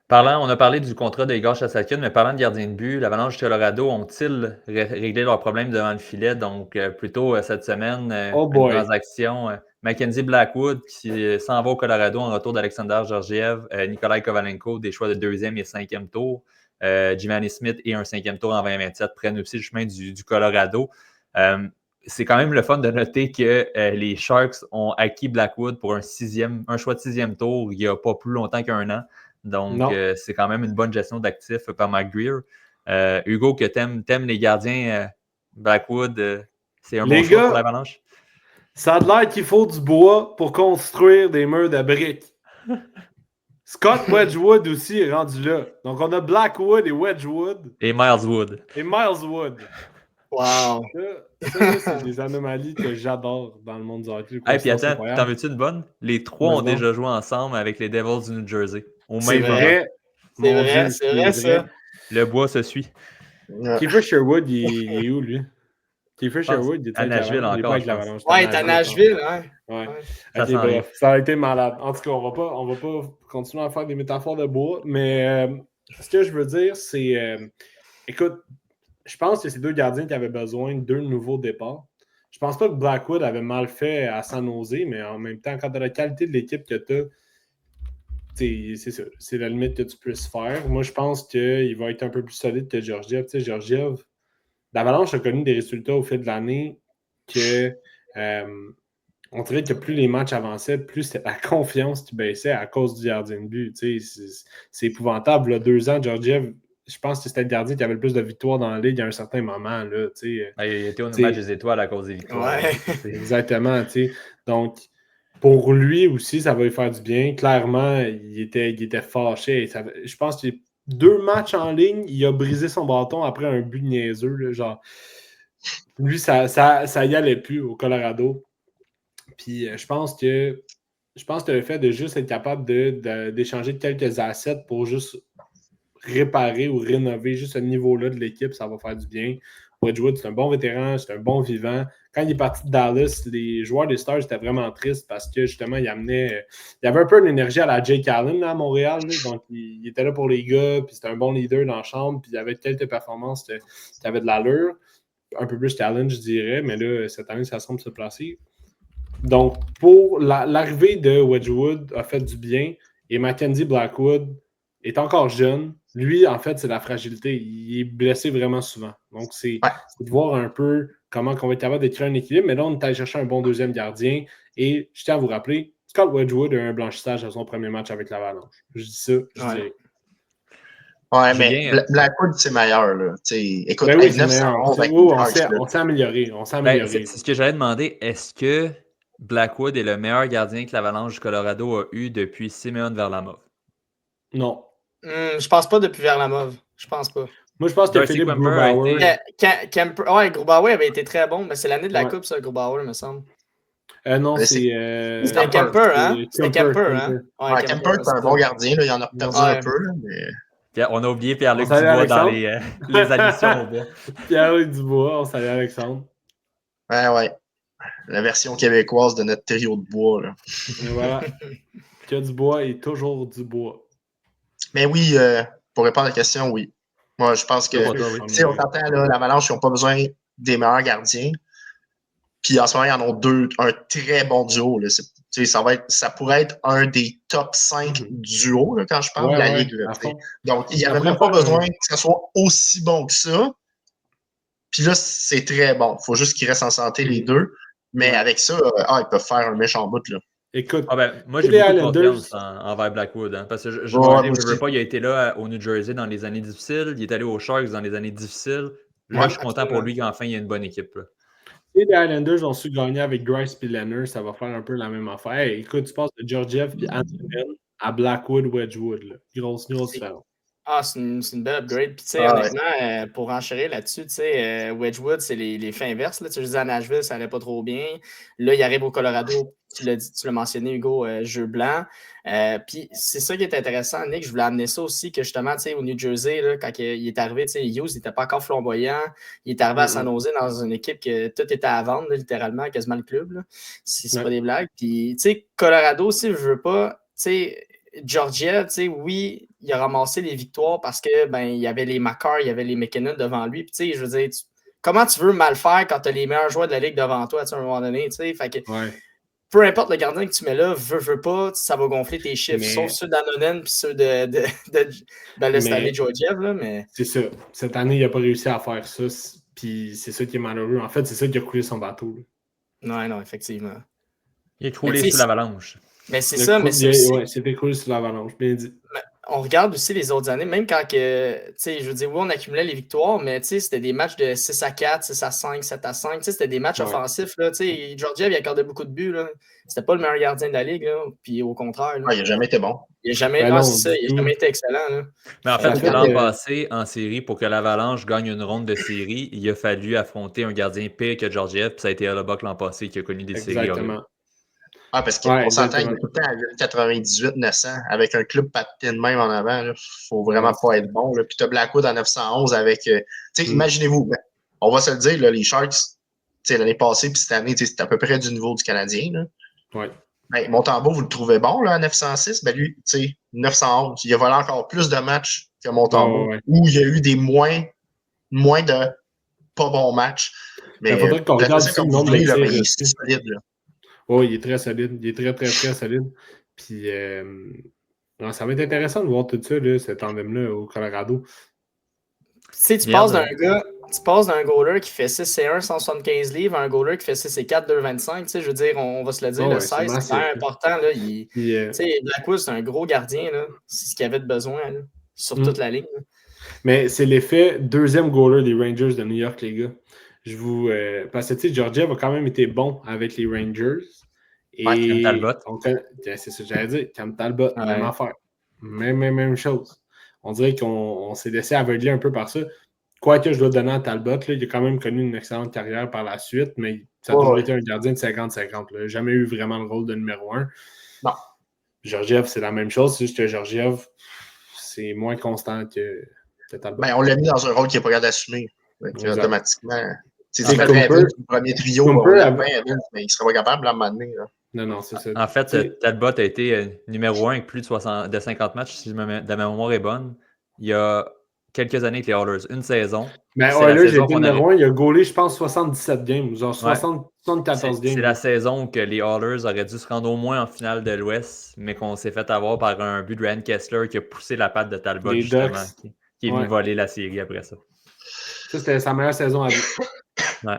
On a parlé du contrat d'Igor Shesterkin, mais parlant de gardien de but, l'Avalanche du Colorado ont-ils réglé leurs problèmes devant le filet? Donc, plus tôt cette semaine, Oh une boy. transaction. Mackenzie Blackwood qui s'en va au Colorado en retour d'Alexander Georgiev, Nikolai Kovalenko, des choix de 2e et 5e tour. Jimmy Smith et un 5e tour en 2027 prennent aussi le chemin du Colorado. C'est quand même le fun de noter que les Sharks ont acquis Blackwood pour un choix de 6e tour il n'y a pas plus longtemps qu'un an. Donc, c'est quand même une bonne gestion d'actifs par McGreer. Hugo, que t'aimes les gardiens Blackwood, c'est un bon choix pour l'Avalanche? Ça a l'air qu'il faut du bois pour construire des murs de briques. Scott Wedgwood aussi est rendu là. Donc, on a Blackwood et Wedgwood. Et Miles Wood. Et Miles Wood. Wow. Ça c'est des anomalies que j'adore dans le monde du hockey. Et puis attends, t'en veux-tu une bonne? Les trois ont déjà joué ensemble avec les Devils du New Jersey. C'est vrai. C'est vrai, c'est vrai ça. Le bois se suit. Kiefer Sherwood, il est où, lui? Kiefer Sherwood, il est à Nashville encore. Il est pas avec l'Avalanche. Ouais, il est à Nashville, hein. Ouais. Ok, bref, ça a été malade. En tout cas, on va pas continuer à faire des métaphores de bois, mais ce que je veux dire, c'est... écoute, je pense que c'est deux gardiens qui avaient besoin de 2 nouveaux départs. Je pense pas que Blackwood avait mal fait à San Jose, mais en même temps, quand tu as la qualité de l'équipe que tu as, c'est ça. C'est la limite que tu puisses faire. Moi, je pense qu'il va être un peu plus solide que Georgiev. Tu sais, Georgiev, l'Avalanche a connu des résultats au fil de l'année que on dirait que plus les matchs avançaient, plus c'était la confiance qui baissait à cause du gardien de but. Tu sais, c'est épouvantable. Là, 2 ans, Georgiev, je pense que c'était le gardien qui avait le plus de victoires dans la ligue à un certain moment. Là, tu sais, il était au match des étoiles à cause des victoires. Ouais. Exactement. Tu sais. Donc, pour lui aussi, ça va lui faire du bien. Clairement, il était fâché. Je pense que 2 matchs en ligne, il a brisé son bâton après un but niaiseux. Là, genre, lui, ça y allait plus au Colorado. Puis je pense que le fait de juste être capable d'échanger quelques assets pour juste réparer ou rénover juste ce niveau-là de l'équipe, ça va faire du bien. Wedgwood, c'est un bon vétéran, c'est un bon vivant. Quand il est parti de Dallas, les joueurs des Stars étaient vraiment tristes parce que justement, il y avait un peu d'énergie à la Jake Allen là, à Montréal. Là, donc, il était là pour les gars, puis c'était un bon leader dans la chambre, puis il y avait quelques performances qui avaient de l'allure. Un peu plus talent, je dirais, mais là, cette année, ça semble se placer. Donc, pour l'arrivée de Wedgwood a fait du bien et Mackenzie Blackwood est encore jeune. Lui, en fait, c'est la fragilité. Il est blessé vraiment souvent. Donc, c'est de voir un peu comment on va être capable d'écrire un équilibre. Mais là, on est allé chercher un bon deuxième gardien. Et je tiens à vous rappeler, Scott Wedgwood a eu un blanchissage à son premier match avec l'Avalanche. Je dis ça, je dis. Ouais, mais Blackwood, c'est meilleur. Là. Écoute, ben oui, c'est meilleur. On s'est amélioré. C'est ce que j'allais demander. Est-ce que Blackwood est le meilleur gardien que l'Avalanche du Colorado a eu depuis Simeon Varlamov? Non. Je pense pas depuis Varlamov. Je pense pas. Moi, je pense que Philippe Grubauer... Ouais, Grubauer avait été très bon, mais c'est l'année de la Coupe, ça, Grubauer, me semble. Non, c'est... C'était Kemper, hein? C'était Kemper, hein? Ouais, Kemper, c'est un bon gardien. Là, il en a perdu un peu. Mais... On a oublié Pierre-Luc Dubois dans les additions au bois. Pierre-Luc Dubois, on salue Alexandre. Ouais. La version québécoise de notre trio de bois. Là. Et voilà. Que du bois et toujours du bois. Mais oui, pour répondre à la question, oui. Moi, je pense que, on s'entend, là, l'Avalanche, ils n'ont pas besoin des meilleurs gardiens. Puis en ce moment, ils en ont un très bon duo. Là. Ça pourrait être un des top 5 duos là, quand je parle de la Ligue. Là, donc, il n'y avait même pas besoin que ce soit aussi bon que ça. Puis là, c'est très bon. Il faut juste qu'ils restent en santé les deux. Mais avec ça, ils peuvent faire un méchant bout. Là. Écoute, moi, j'ai beaucoup de confiance envers Blackwood. Hein, parce que je ne veux pas, il a été là au New Jersey dans les années difficiles. Il est allé aux Sharks dans les années difficiles. Là, je suis content pour lui qu'enfin, il y a une bonne équipe. Là. Si les Islanders ont su gagner avec Grice et Leonard, ça va faire un peu la même affaire. Hey, écoute, tu passes de Georgiev et Antonin à Blackwood, Wedgwood. Là. Grosse différence. C'est une belle upgrade. Puis, tu sais, honnêtement, pour enchérir là-dessus, tu sais, Wedgwood, c'est les faits inverses. Là. Tu disais à Nashville, ça n'allait pas trop bien. Là, il arrive au Colorado. Tu l'as mentionné, Hugo, jeu blanc. Puis, c'est ça qui est intéressant, Nick. Je voulais amener ça aussi, que justement, tu sais, au New Jersey, là, quand il est arrivé, tu sais, Hughes n'était pas encore flamboyant. Il est arrivé à San Jose dans une équipe que tout était à vendre, là, littéralement, quasiment le club. Là. C'est pas des blagues. Puis, tu sais, Colorado aussi, je veux pas, tu sais, Georgia, tu sais, oui, il a ramassé les victoires parce que il y avait les Makar, il y avait les McKinnon devant lui. Puis, tu sais, je veux dire, comment tu veux mal faire quand tu as les meilleurs joueurs de la ligue devant toi, à un moment donné, tu sais? Fait que peu importe le gardien que tu mets là, veux pas, ça va gonfler tes chiffres. Sauf ceux d'Anonen puis ceux de cette année Georgiev, là, mais... C'est ça. Cette année, il n'a pas réussi à faire ça. Puis c'est ça qui est malheureux. En fait, c'est ça qui a coulé son bateau. Là. Non, effectivement. Il est coulé sous l'avalanche. Mais c'est ça, mais c'est aussi... Ouais, c'était coulé sous l'avalanche, bien dit. On regarde aussi les autres années, même quand que, tu sais, je veux dire, oui, on accumulait les victoires, mais tu sais, c'était des matchs de 6-4, 6-5, 7-5, tu sais, c'était des matchs offensifs, là, tu sais, Georgiev, il accordait beaucoup de buts, là. C'était pas le meilleur gardien de la ligue, là, puis au contraire. Là. Il n'a jamais été bon. Il n'a jamais, il a jamais été excellent, là. Mais en fait, l'an passé, en série, pour que l'Avalanche gagne une ronde de série, il a fallu affronter un gardien pire que Georgiev, puis ça a été Hellebuyck l'an passé qui a connu des séries horribles. Ah, parce qu'on s'entend, il est tout le temps à 98-900 avec un club patin de même en avant. Il faut vraiment pas être bon. Là. Puis tu as Blackwood à 911 avec. Imaginez-vous, on va se le dire, là, les Sharks, l'année passée puis cette année, c'est à peu près du niveau du Canadien. Là. Ouais. Ben, Montembeault, vous le trouvez bon là, à 906. Ben lui, 911. Il a volé encore plus de matchs que Montembeault. Où il y a eu des moins de pas bons matchs. Mais il faudrait qu'on regarde aussi le nombre de tirs. Il est solide. Là. Oui, il est très solide. Il est très, très, très solide. Puis, ça va être intéressant de voir tout ça, là, cet tandem-là au Colorado. Tu sais, tu passes d'un goaler qui fait 6-1, 175 livres à un goaler qui fait 6-4, 225. Tu sais, je veux dire, on va se le dire, le 16, c'est vraiment important. Là, tu sais, Blackwood, c'est un gros gardien. Là. C'est ce qu'il avait de besoin là, sur toute la ligne. Là. Mais c'est l'effet deuxième goaler des Rangers de New York, les gars. Parce que, tu sais, Georgiev a quand même été bon avec les Rangers. Et Cam Talbot. C'est ça que j'allais dire. Cam Talbot, même affaire. Même chose. On dirait qu'on s'est laissé aveugler un peu par ça. Quoique je dois donner à Talbot, là, il a quand même connu une excellente carrière par la suite, mais ça a toujours été un gardien de 50-50. Il n'a jamais eu vraiment le rôle de numéro 1. Non. Georgiev, c'est la même chose. C'est juste que Georgiev, c'est moins constant que Talbot. Ben, on l'a mis dans un rôle qui n'est pas capable d'assumer. Automatiquement. Tu mettrais le premier trio, mais il serait pas capable de l'amener. Non, c'est ça. En fait, Talbot a été numéro 1 avec plus de 50 matchs, si ma mémoire est bonne. Il y a quelques années avec les Oilers. Une saison. Mais Oilers, j'ai été numéro 1. Il a gaulé, je pense, 77 games. Genre 74 games. C'est la saison où que les Oilers auraient dû se rendre au moins en finale de l'Ouest, mais qu'on s'est fait avoir par un but de Ryan Kessler qui a poussé la patte de Talbot, les justement, Ducks. qui est venu voler la série après ça. Ça, c'était sa meilleure saison à vie. Ouais.